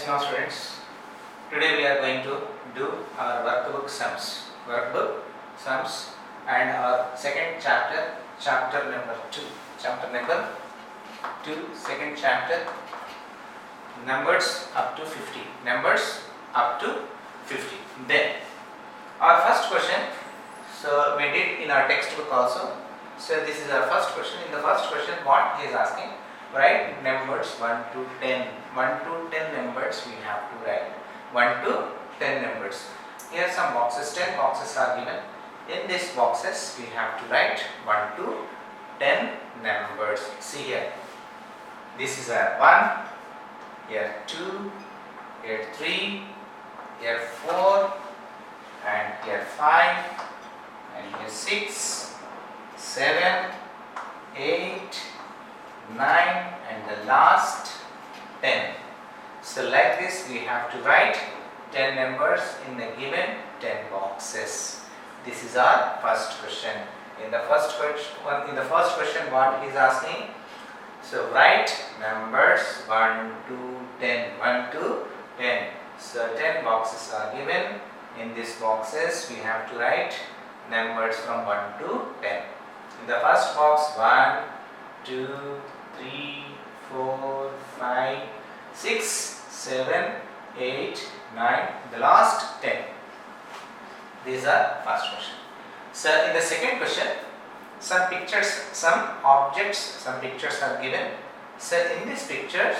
now students, today we are going to do our workbook sums and our second chapter, chapter number 2, second chapter, numbers up to 50, Then our first question, so we did in our textbook also, so this is our first question. In the first question what he is asking, write numbers 1 to 10. 1 to 10 numbers we have to write. 1 to 10 numbers. Here some boxes, 10 boxes are given. In these boxes we have to write 1 to 10 numbers. See here. This is a 1, here 2, here 3, here 4, and here 5, and here 6, 7, 8, 9, and the last 10. So like this we have to write 10 numbers in the given 10 boxes. This is our first question. In the first question what he is asking, so write numbers 1 to 10. 1 to 10. So 10 boxes are given. In these boxes we have to write numbers from 1 to 10. In the first box 1, 2, 3, 4, 5, 6, 7, 8, 9, the last 10. These are first question. So in the second question, some pictures, some objects, some pictures are given. So in these pictures,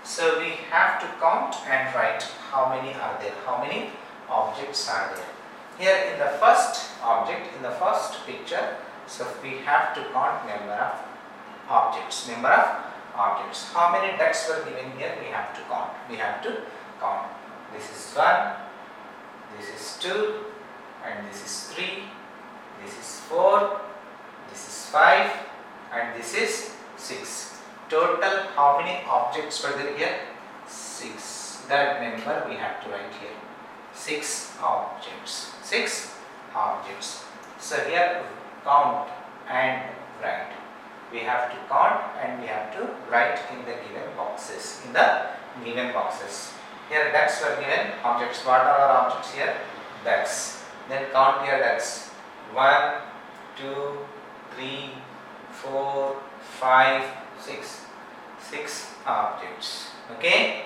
so we have to count and write how many are there, how many objects are there. Here in the first object, in the first picture, so we have to count number of objects. How many ducks were given here? We have to count. This is 1, this is 2, and this is 3, this is 4, this is 5, and this is 6. Total how many objects were there here? 6. That number we have to write here. 6 objects. So here count and write. We have to count and we have to write in the given boxes. Here ducks were given. Objects. What are our objects here? Ducks. Then count here ducks. 1, 2, 3, 4, 5, 6. 6 objects. Okay.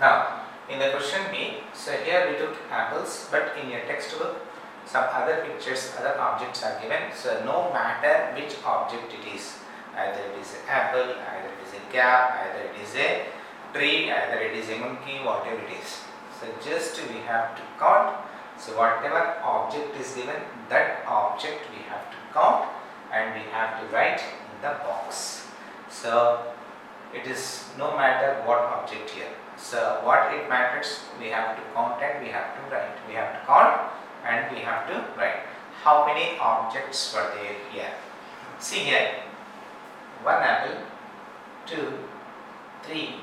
Now in the question B, so here we took apples, but in your textbook some other pictures, other objects are given. So no matter which object it is, either it is an apple, either it is a cap, either it is a tree, either it is a monkey, whatever it is. So just we have to count. So whatever object is given, that object we have to count and we have to write in the box. So it is no matter what object here. So what it matters, we have to count and we have to write. We have to count and we have to write. How many objects were there here? See here, 1 apple, 2, 3,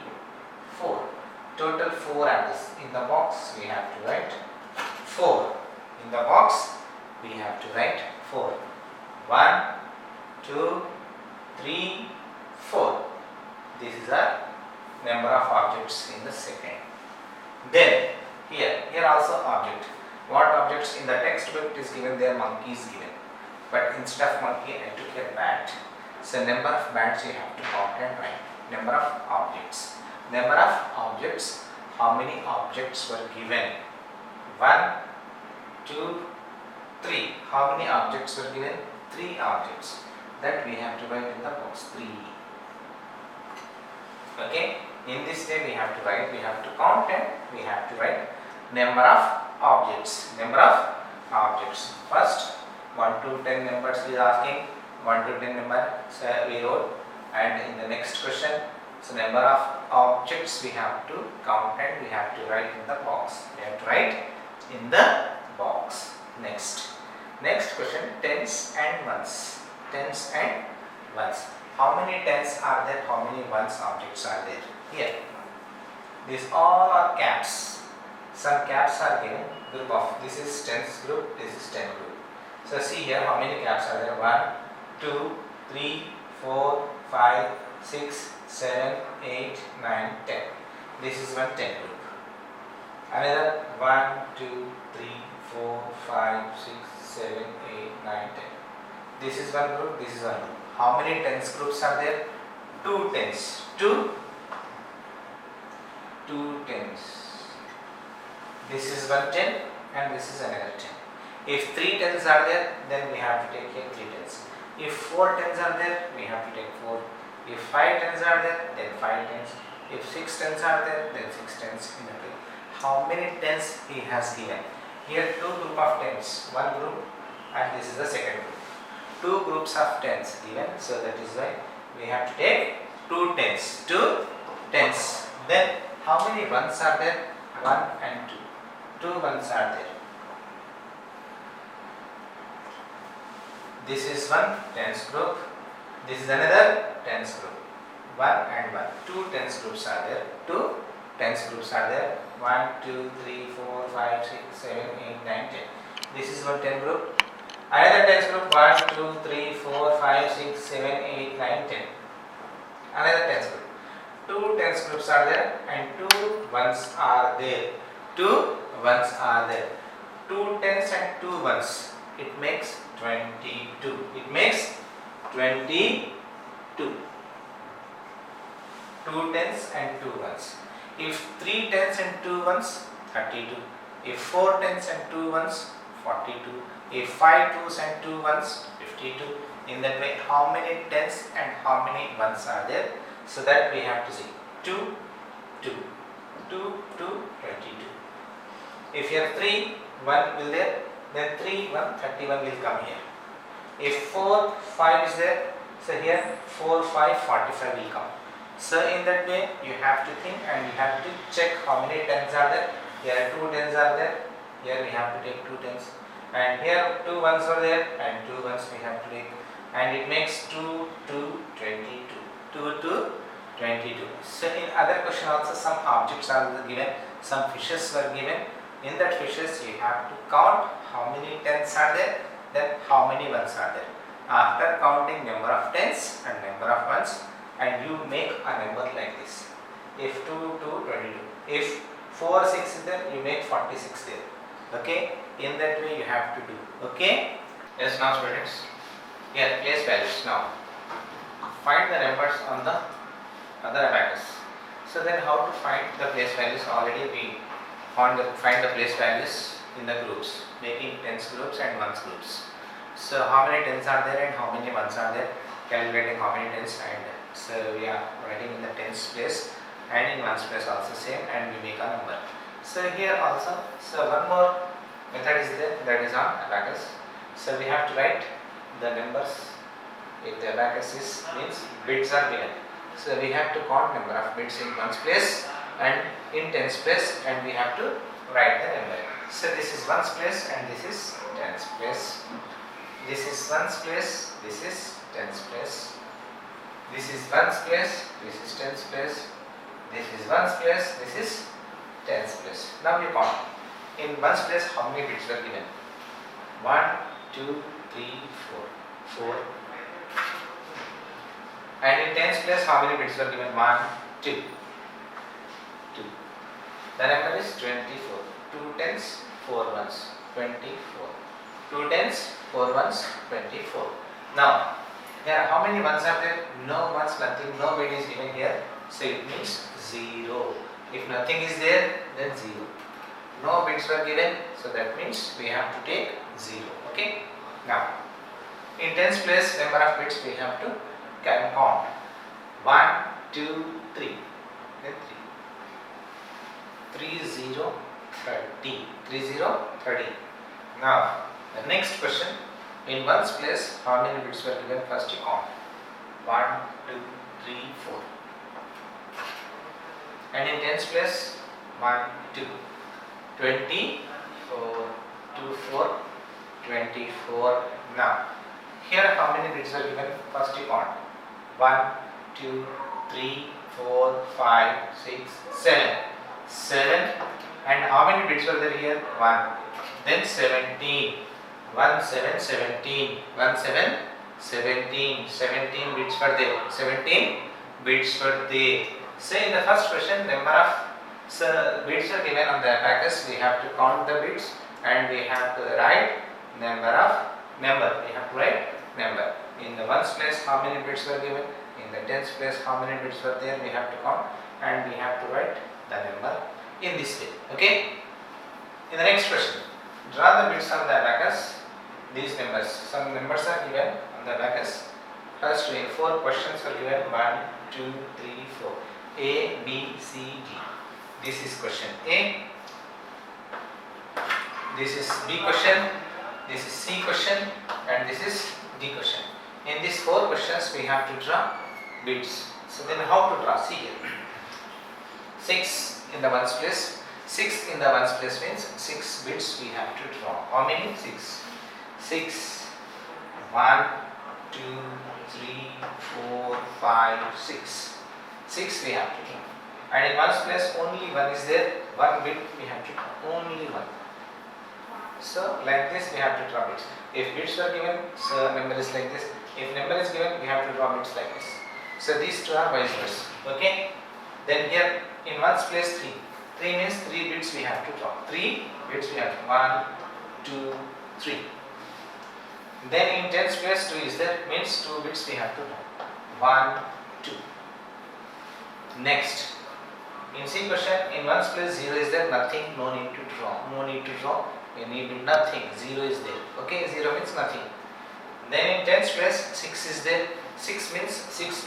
4. Total 4 apples. In the box we have to write 4. In the box we have to write 4. 1, 2, 3, 4. This is a number of objects in the second. Then here also object. What objects in the textbook is given there? Monkey is given, but instead of monkey I took a bat. So number of bats you have to count and write. Number of objects. How many objects were given? 1, 2, 3. How many objects were given? 3 objects. That we have to write in the box 3. Okay. In this way we have to write. We have to count and we have to write number of objects. First 1 to 10 numbers he is asking. 1 to 10 number, so we wrote, and in the next question, so number of objects we have to count and we have to write in the box. Next question, tens and ones. How many tens are there? How many ones objects are there? Here. These all are caps. Some caps are given. Group of, this is tens group, this is 10 group. So see here how many caps are there? 1, 2, 3, 4, 5, 6, 7, 8, 9, 10. This is one 10 group. Another 1, 2, 3, 4, 5, 6, 7, 8, 9, 10. This is one group, this is one group. How many tens groups are there? 2 tens. Two tens. This is one 10 and this is another 10. If 3 tens are there, then we have to take here 3 tens. If 4 tens are there, we have to take 4. If 5 tens are there, then 5 tens. If 6 tens are there, then 6 tens in a way. How many tens he has given? Here 2 group of tens, one group, and this is the second group. 2 groups of tens given, so that is why we have to take 2 tens. 2 tens. Then how many ones are there? 1 and 2. 2 ones are there. This is one tens group. This is another tens group. 1 and 1. 2 tens groups are there. 2 tens groups are there. 1, 2, 3, 4, 5, 6, 7, 8, 9, 10. This is one 10 group. Another tens group 1, 2, 3, 4, 5, 6, 7, 8, 9, 10. Another tens group. 2 tens groups are there and 2 ones are there. 2 ones are there. 2 tens and 2 ones. It makes 22. It makes 22. 2 tens and 2 ones. If 3 tens and 2 ones, 32. If 4 tens and 2 ones, 42. If 5 twos and 2 ones, 52. In that way, how many tens and how many ones are there? So that we have to see 2, 2, 2, 2, 22. If here 3, 1 will there, then 3, 1, 31 will come here. If 4, 5 is there, so here 4, 5, 45 will come. So in that way, you have to think and you have to check how many tens are there. Here 2 tens are there. Here we have to take 2 tens. And here 2 ones are there and 2 ones we have to take. And it makes 2, 2, 22. 2 to 22. So in other question also some objects are given, some fishes were given. In that fishes you have to count how many tens are there, then how many ones are there. After counting number of tens and number of ones, and you make a number like this. If 2 to 22. If 4, 6 is there, you make 46 there. Okay? In that way you have to do. Okay? Yes, now students. Here, place values now. Find the numbers on the other abacus. So then how to find the place values? Already we find the place values in the groups, making tens groups and ones groups. So how many tens are there and how many ones are there? Calculating how many tens, and so we are writing in the tens place and in ones place also same, and we make a number. So here also, so one more method is there, that is on abacus. So we have to write the numbers. If the abacus is means bits are given, so we have to count number of bits in ones place and in tens place, and we have to write the number. So this is ones place and this is tens place. This is ones place, this is tens place. This is ones place, this is tens place. This is ones place, this is tens place. Now we count. In ones place, how many bits were given? 1, 2, 3, 4. 4. And in tens place, how many bits were given? 1, 2. 2. The number is 24. 2 tens, 4 ones, 24. 2 tens, 4 ones, 24. Now, here how many ones are there? No ones, nothing, no bit is given here. So it means 0. If nothing is there, then 0. No bits were given, so that means we have to take 0. Okay. Now, in tens place, number of bits we have to count. 1, 2, 3. Then 3. 3, 0, 30. 3, 0, 30. Now, the next question. In ones place, how many bits were given? First you count. 1, 2, 3, 4. And in tens place, 1, 2. 24. 2, 4. 24. Now, here how many bits were given? First you count. 1, 2, 3, 4, 5, 6, 7. 7. And how many bits were there here? 1. Then 17. 1, 7, 17. 1, 7, 17. 17 bits were there. 17 bits were there. Say in the first question, number of So bits are given on the abacus. We have to count the bits and we have to write number. We have to write number. In the ones place, how many bits were given? In the tens place, how many bits were there? We have to count and we have to write the number in this way. Okay. In the next question, draw the bits on the abacus. These numbers. Some numbers are given on the abacus. First, 4 questions are given. 1, 2, 3, 4. A, B, C, D. This is question A. This is B question. This is C question, and this is D question. In these 4 questions, we have to draw bits. So then, how to draw? See here. 6 in the ones place. 6 in the ones place means 6 bits we have to draw. How many? 6. 6. 1, 2, 3, 4, 5, 6. 6 we have to draw. And in ones place only 1 is there. 1 bit we have to draw. Only 1. So like this we have to draw bits. If bits are given, so number is like this. If number is given, we have to draw bits like this. So these two are vice versa. Okay. Then here in ones place 3. 3 means 3 bits we have to draw. 3 bits we have to draw. 1, 2, 3. Then in tens place 2 is there, means 2 bits we have to draw. 1, 2. Next, in C question, in ones place 0 is there, nothing, no need to draw. No need to draw, we need nothing, 0 is there. Okay, 0 means nothing. Then in tens place 6 is there, 6 means 6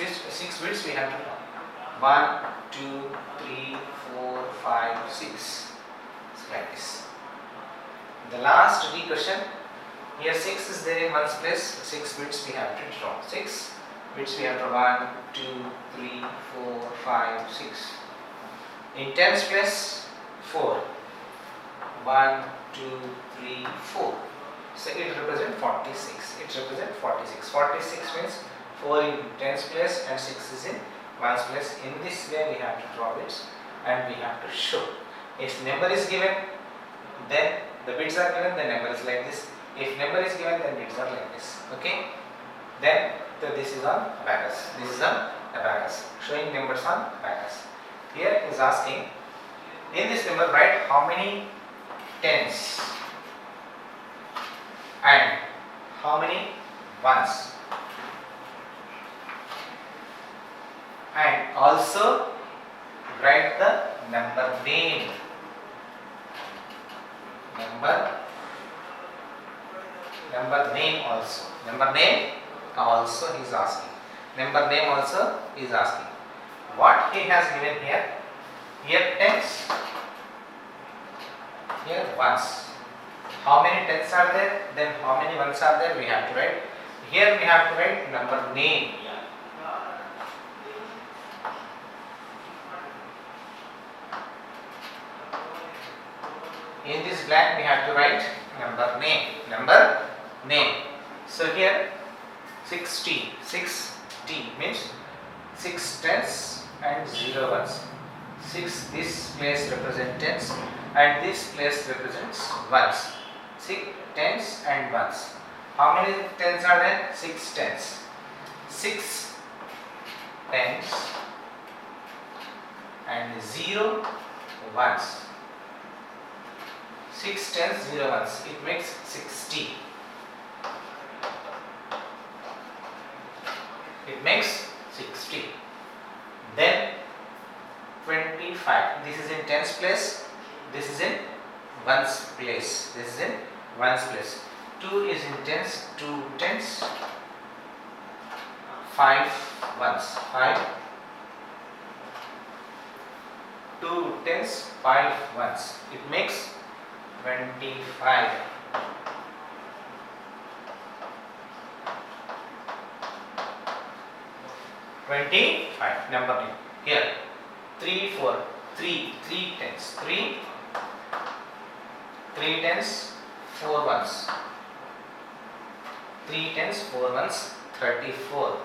bits we have to draw. 1, 2, 3, 4, 5, 6. It's like this. The last D question, here 6 is there in ones place, 6 bits we have to draw. 6 bits we have to draw. 1, 2, 3, 4, 5, 6. In tens place 4. 1, 2, 3, 4. So it represents 46. It represents 46. 46 means 4 in tens place and 6 is in ones place. In this way we have to draw bits and we have to show. If number is given, then the bits are given, the number is like this. If number is given, then bits are like this. Okay. Then so this is on abacus. This is on abacus. Showing numbers on abacus. Here is asking, in this number write how many tens and how many ones, and also write the number name. Number name also. Number name also he is asking. Number name also he is asking. What he has given here? Here tens, here ones. How many tens are there? Then how many ones are there? We have to write. Here we have to write number name. In this blank we have to write number name. Number name. So here 60. 6T means 6 tens and 0 ones. 6 this place represents tens and this place represents ones. 6 tens and ones. How many tens are there? 6 tens. 6 tens and 0 ones. 6 tens, 0 ones. It makes 60. It makes 60. Then 25. This is in tens place. This is in ones place. This is in ones place. 2 is in tens. 2 tens. 5 ones. 5. 2 tens. 5 ones. It makes 25. Number name. Here 3, 4. 3 tens. 3 tens, 4 ones. 3 tens, 4 ones, 34.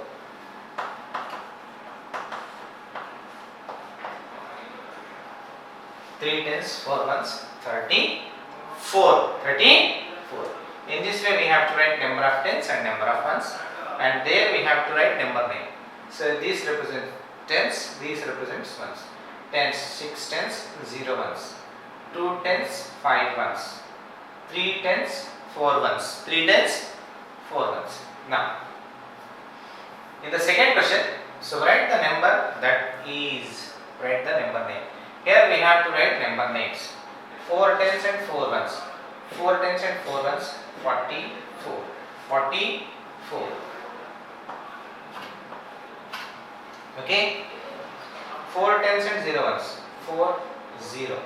3 tens, 4 ones, 34. In this way we have to write number of tens and number of ones, and there we have to write number name. So these represent tens, these represents ones. tens, 6 tens, 0 ones, 2 tens, 5 ones, 3 tens, 4 ones, 3 tens, 4 ones. Now, in the second question, so write the number that is, write the number name. Here we have to write number names. 4 tens and 4 ones. 4 tens and 4 ones, 44. 44. Okay? 4 tens and 0 ones. 4 0.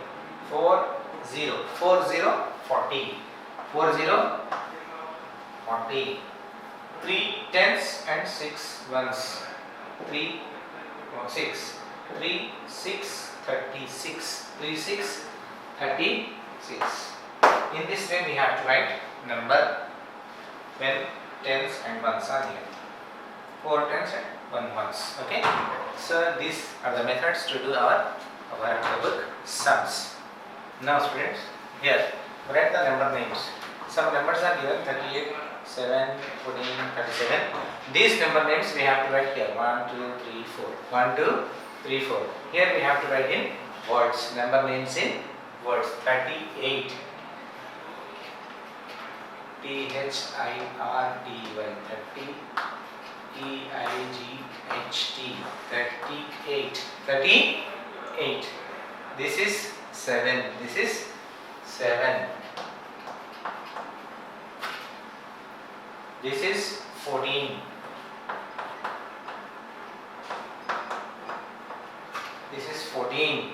4 0. 4 0, 40. 4 0, 40. 3 tens and 6 ones. 3 6. 3 6, 36. 3 6, 36. In this way we have to write number when tens and ones are here. 4 tens and 1 ones. Okay. So these are the methods to do our book sums. Now students, here write the number names. Some numbers are given 38, 7, 14, 37. These number names we have to write here 1, 2, 3, 4. 1, 2, 3, 4. Here we have to write in words. Number names in words. 38. THIRTY. 30. EIGHT. 38. 38. This is 7. This is 7. This is 14. This is 14.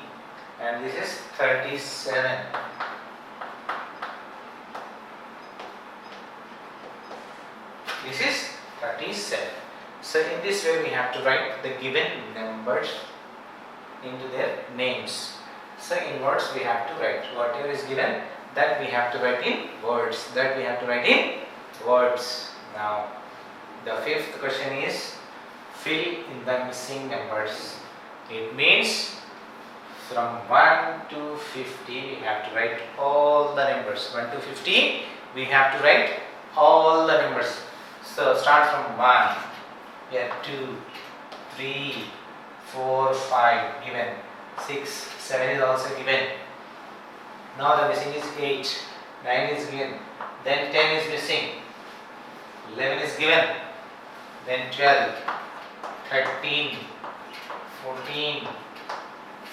And this is 37. This is 37. So in this way we have to write the given numbers into their names. So in words we have to write whatever is given, that we have to write in words. That we have to write in words. Now the fifth question is fill in the missing numbers. It means from 1 to 50 we have to write all the numbers. 1 to 50 we have to write all the numbers. So start from 1, here 2, 3, 4, 5 given, 6, 7 is also given. Now the missing is 8, 9 is given, then 10 is missing, 11 is given, then 12, 13, 14,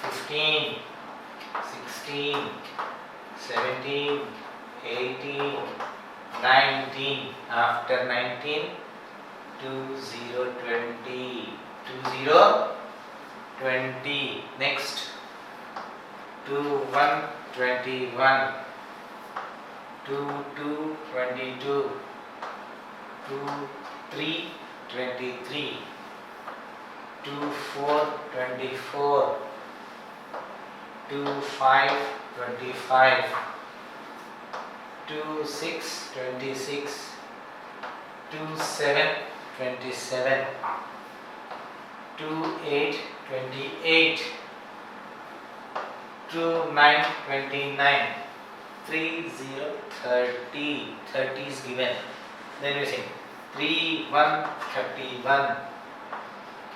15, 16, 17, 18, 19, after 19, 20, 20, 20, next 21, 21, 22, 22, 23, 23, 24, 24, 25, 25, 26, 26, 27, 27, 28, 28, 29, 29, 30, 30, 30 is given. Then we sing 31, 31,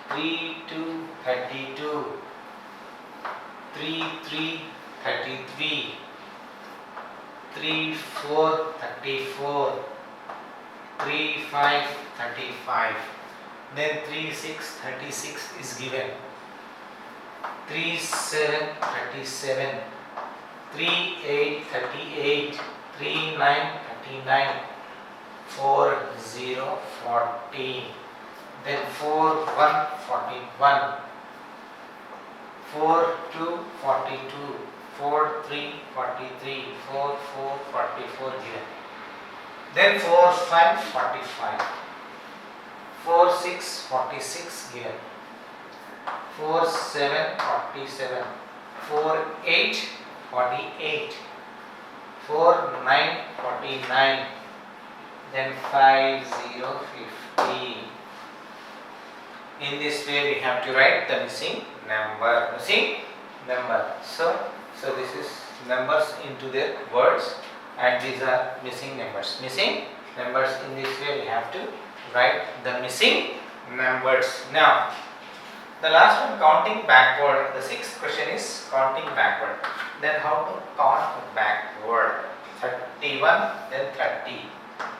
32, 32, 33, 33, 34, 34, 35, 35, then 36, 36 is given, 37, 37, 38, 38, 39, 39, 40, 40, then 41, 41, 42, 42, 43, 43, 44, 44 given. Then 45, 45, 46, 46 given. 47, 47, 48, 48, 49, 49, then 50, 50. In this way we have to write the missing number. Missing number. So this is numbers into their words, and these are missing numbers. Missing numbers. In this way we have to write the missing numbers. Now The last one, counting backward. The sixth question is counting backward. Then how to count backward? 31, then 30,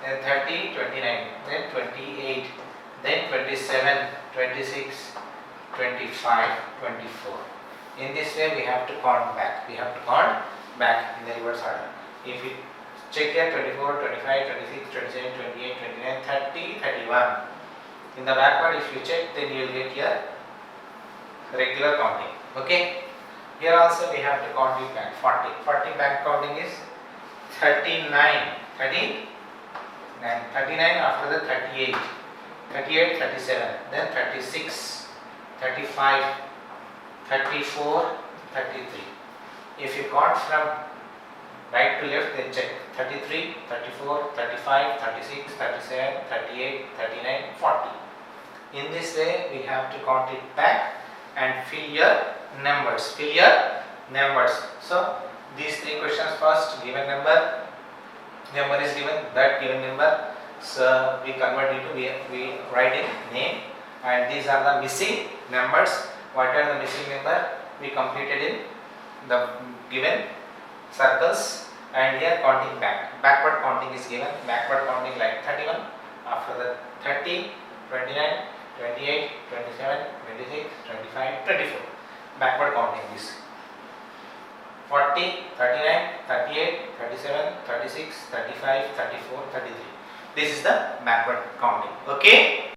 then 30, 29, then 28, then 27, 26, 25, 24. In this way we have to count back. We have to count back in the reverse order. If you check here 24, 25, 26, 27, 28, 29, 30, 31. In the backward if you check, then you will get here regular counting. Okay. Here also we have to count it back. 40. 40 back counting is 39. 39 after the 38. 38, 37. Then 36, 35, 34, 33. If you count from right to left, then check 33, 34, 35, 36, 37, 38, 39, 40. In this way we have to count it back and fill your numbers. Fill your numbers. So these three questions, first given number is given, that given number, so we convert it to, we write in name, and these are the missing numbers. What are the missing number? We completed in the given circles, and here counting back. Backward counting is given. Backward counting like 31, after the 30, 29, 28, 27, 26, 25, 24. Backward counting is 40, 39, 38, 37, 36, 35, 34, 33. This is the backward counting. Okay.